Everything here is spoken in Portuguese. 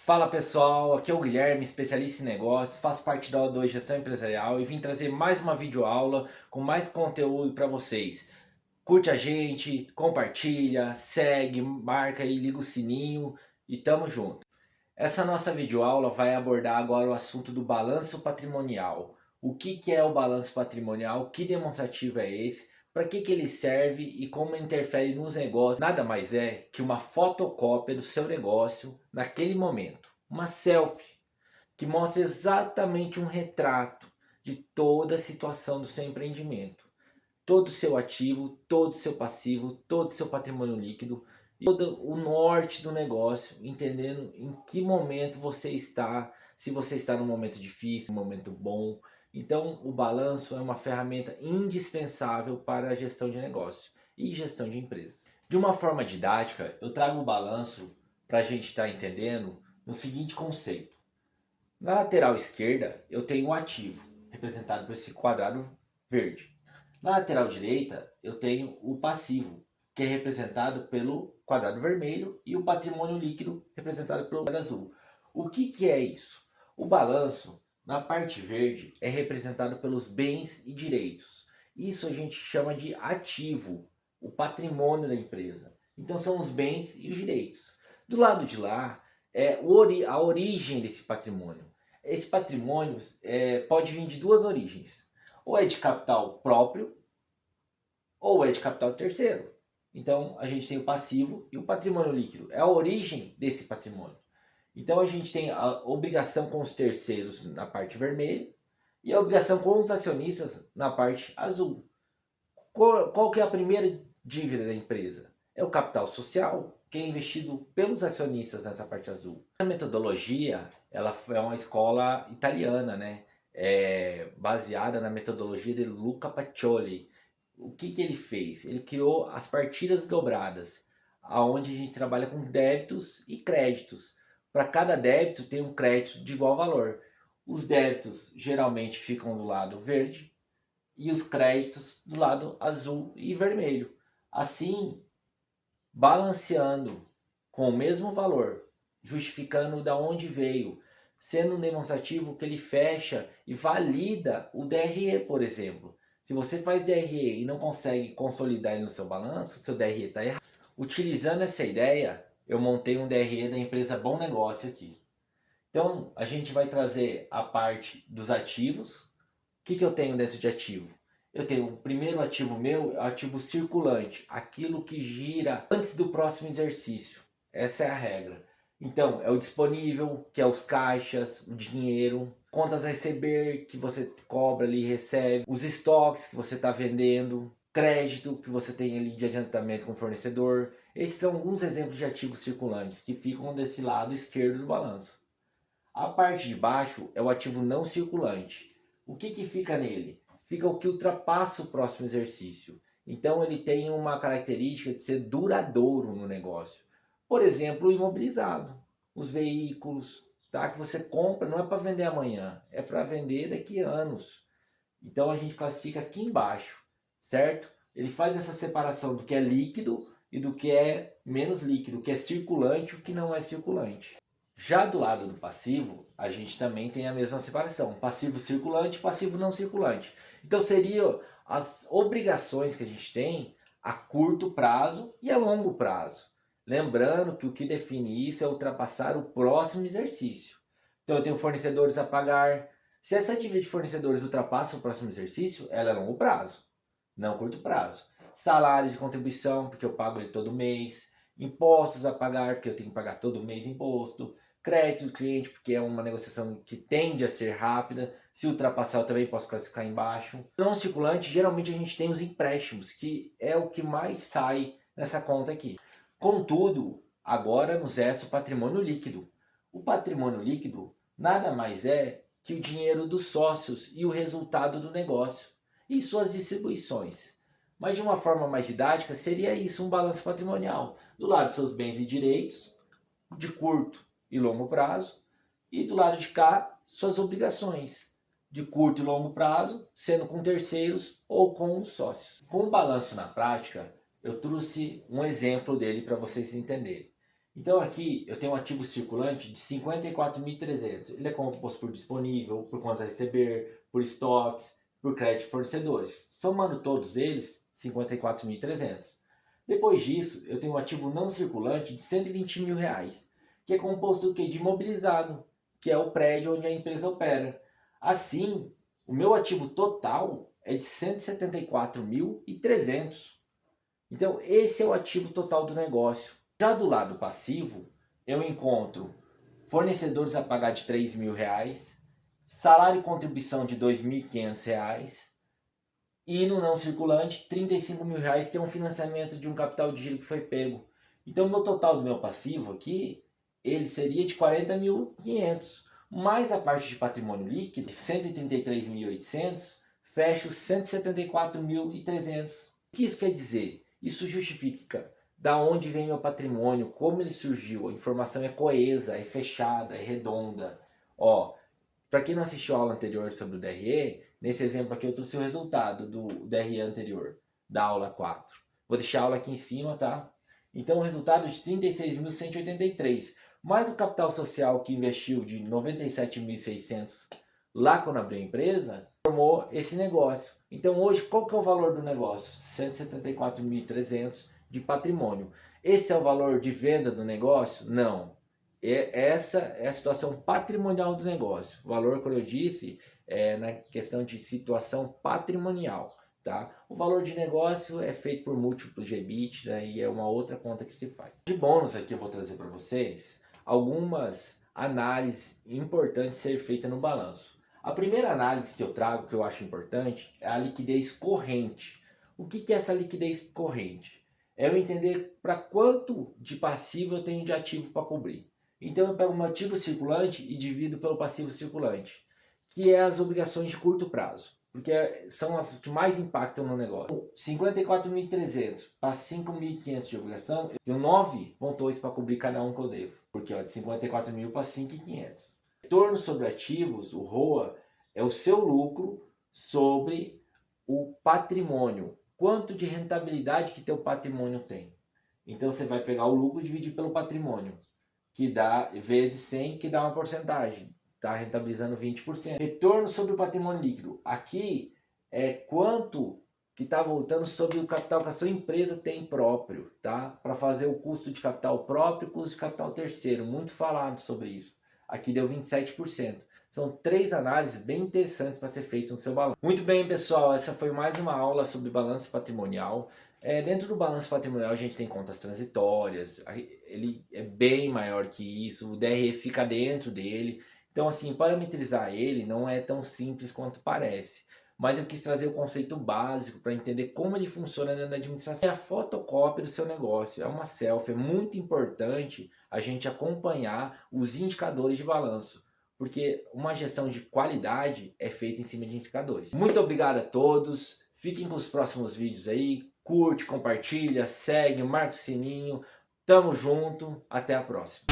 Fala pessoal, aqui é o Guilherme, especialista em negócios, faço parte da O2 Gestão Empresarial e vim trazer mais uma videoaula com mais conteúdo para vocês. Curte a gente, compartilha, segue, marca e liga o sininho e tamo junto. Essa nossa videoaula vai abordar agora o assunto do balanço patrimonial. O que é o balanço patrimonial, que demonstrativo é esse, para que ele serve e como interfere nos negócios. Nada mais é que uma fotocópia do seu negócio naquele momento. Uma selfie que mostra exatamente um retrato de toda a situação do seu empreendimento. Todo o seu ativo, todo o seu passivo, todo o seu patrimônio líquido, todo o norte do negócio, entendendo em que momento você está, se você está num momento difícil, num momento bom. Então, o balanço é uma ferramenta indispensável para a gestão de negócio e gestão de empresas. De uma forma didática, eu trago o balanço para a gente estar entendendo no seguinte conceito. Na lateral esquerda, eu tenho o ativo, representado por esse quadrado verde. Na lateral direita, eu tenho o passivo, que é representado pelo quadrado vermelho, e o patrimônio líquido, representado pelo quadrado azul. O que é isso? O balanço, na parte verde, é representado pelos bens e direitos. Isso a gente chama de ativo, o patrimônio da empresa. Então são os bens e os direitos. Do lado de lá, é a origem desse patrimônio. Esse patrimônio pode vir de duas origens. Ou é de capital próprio, ou é de capital terceiro. Então a gente tem o passivo e o patrimônio líquido. É a origem desse patrimônio. Então a gente tem a obrigação com os terceiros na parte vermelha e a obrigação com os acionistas na parte azul. Qual que é a primeira dívida da empresa? É o capital social, que é investido pelos acionistas nessa parte azul. A metodologia, ela é uma escola italiana, né? Baseada na metodologia de Luca Pacioli. O que ele fez? Ele criou as partidas dobradas, aonde a gente trabalha com débitos e créditos. Para cada débito tem um crédito de igual valor. Os débitos geralmente ficam do lado verde e os créditos do lado azul e vermelho. Assim, balanceando com o mesmo valor, justificando da onde veio, sendo um demonstrativo que ele fecha e valida o DRE, por exemplo. Se você faz DRE e não consegue consolidar ele no seu balanço, seu DRE está errado. Utilizando essa ideia, eu montei um DRE da empresa Bom Negócio aqui. Então, a gente vai trazer a parte dos ativos. O que eu tenho dentro de ativo? Eu tenho o primeiro ativo meu, ativo circulante, aquilo que gira antes do próximo exercício. Essa é a regra. Então, é o disponível, que é os caixas, o dinheiro, contas a receber, que você cobra ali e recebe, os estoques que você está vendendo, crédito que você tem ali de adiantamento com o fornecedor. Esses são alguns exemplos de ativos circulantes que ficam desse lado esquerdo do balanço. A parte de baixo é o ativo não circulante. O que fica nele? Fica o que ultrapassa o próximo exercício. Então ele tem uma característica de ser duradouro no negócio. Por exemplo, o imobilizado, os veículos, tá? Que você compra não é para vender amanhã, é para vender daqui a anos. Então a gente classifica aqui embaixo, certo? Ele faz essa separação do que é líquido e do que é menos líquido, o que é circulante e o que não é circulante. Já do lado do passivo, a gente também tem a mesma separação, passivo circulante e passivo não circulante. Então seriam as obrigações que a gente tem a curto prazo e a longo prazo. Lembrando que o que define isso é ultrapassar o próximo exercício. Então eu tenho fornecedores a pagar. Se essa dívida de fornecedores ultrapassa o próximo exercício, ela é longo prazo, não curto prazo. Salários de contribuição, porque eu pago ele todo mês. Impostos a pagar, porque eu tenho que pagar todo mês imposto. Crédito do cliente, porque é uma negociação que tende a ser rápida. Se ultrapassar, eu também posso classificar embaixo. Não circulante, geralmente a gente tem os empréstimos, que é o que mais sai nessa conta aqui. Contudo, agora nos resta o patrimônio líquido. O patrimônio líquido nada mais é que o dinheiro dos sócios e o resultado do negócio e suas distribuições. Mas de uma forma mais didática, seria isso um balanço patrimonial. Do lado seus bens e direitos, de curto e longo prazo, e do lado de cá, suas obrigações, de curto e longo prazo, sendo com terceiros ou com os sócios. Com o balanço na prática, eu trouxe um exemplo dele para vocês entenderem. Então aqui eu tenho um ativo circulante de 54.300. Ele é composto por disponível, por contas a receber, por estoques, por crédito de fornecedores. Somando todos eles, 54.300. Depois disso, eu tenho um ativo não circulante de 120 mil reais, que é composto do quê? De imobilizado, que é o prédio onde a empresa opera. Assim, o meu ativo total é de 174.300. Então, esse é o ativo total do negócio. Já do lado passivo, eu encontro fornecedores a pagar de 3 mil reais, salário e contribuição de 2.500 reais, e no não circulante, 35 mil reais, que é um financiamento de um capital de giro que foi pego. Então, o meu total do meu passivo aqui, ele seria de 40.500, mais a parte de patrimônio líquido, de 133.800, fecha os 174.300. O que isso quer dizer? Isso justifica da onde vem meu patrimônio, como ele surgiu. A informação é coesa, é fechada, é redonda. Ó, para quem não assistiu a aula anterior sobre o DRE, nesse exemplo aqui eu trouxe o resultado do DRE anterior, da aula 4. Vou deixar a aula aqui em cima, tá? Então o resultado de 36.183, mais o capital social que investiu de 97.600 lá quando abriu a empresa, formou esse negócio. Então hoje qual que é o valor do negócio? 174.300 de patrimônio. Esse é o valor de venda do negócio? Não. Essa é a situação patrimonial do negócio. O valor, como eu disse, é na questão de situação patrimonial. Tá? O valor de negócio é feito por múltiplos de EBITDA, né, e é uma outra conta que se faz. De bônus aqui eu vou trazer para vocês algumas análises importantes a ser feitas no balanço. A primeira análise que eu trago, que eu acho importante, é a liquidez corrente. O que é essa liquidez corrente? É eu entender para quanto de passivo eu tenho de ativo para cobrir. Então eu pego um ativo circulante e divido pelo passivo circulante, que é as obrigações de curto prazo, porque são as que mais impactam no negócio. 54.300 para 5.500 de obrigação, eu tenho 9,8 para cobrir cada um que eu devo, porque de 54 mil para 5.500. Retorno sobre ativos, o ROA, é o seu lucro sobre o patrimônio. Quanto de rentabilidade que teu patrimônio tem. Então você vai pegar o lucro e dividir pelo patrimônio, que dá vezes 100, que dá uma porcentagem. Está rentabilizando 20%. Retorno sobre o patrimônio líquido. Aqui é quanto que está voltando sobre o capital que a sua empresa tem próprio, tá? Para fazer o custo de capital próprio e o custo de capital terceiro. Muito falado sobre isso. Aqui deu 27%. São 3 análises bem interessantes para ser feitas no seu balanço. Muito bem, pessoal. Essa foi mais uma aula sobre balanço patrimonial. Dentro do balanço patrimonial a gente tem contas transitórias. Ele é bem maior que isso. O DRE fica dentro dele. Então, assim, parametrizar ele não é tão simples quanto parece. Mas eu quis trazer o conceito básico para entender como ele funciona dentro da administração. É a fotocópia do seu negócio. É uma selfie. É muito importante a gente acompanhar os indicadores de balanço, porque uma gestão de qualidade é feita em cima de indicadores. Muito obrigado a todos, fiquem com os próximos vídeos aí, curte, compartilha, segue, marca o sininho, tamo junto, até a próxima.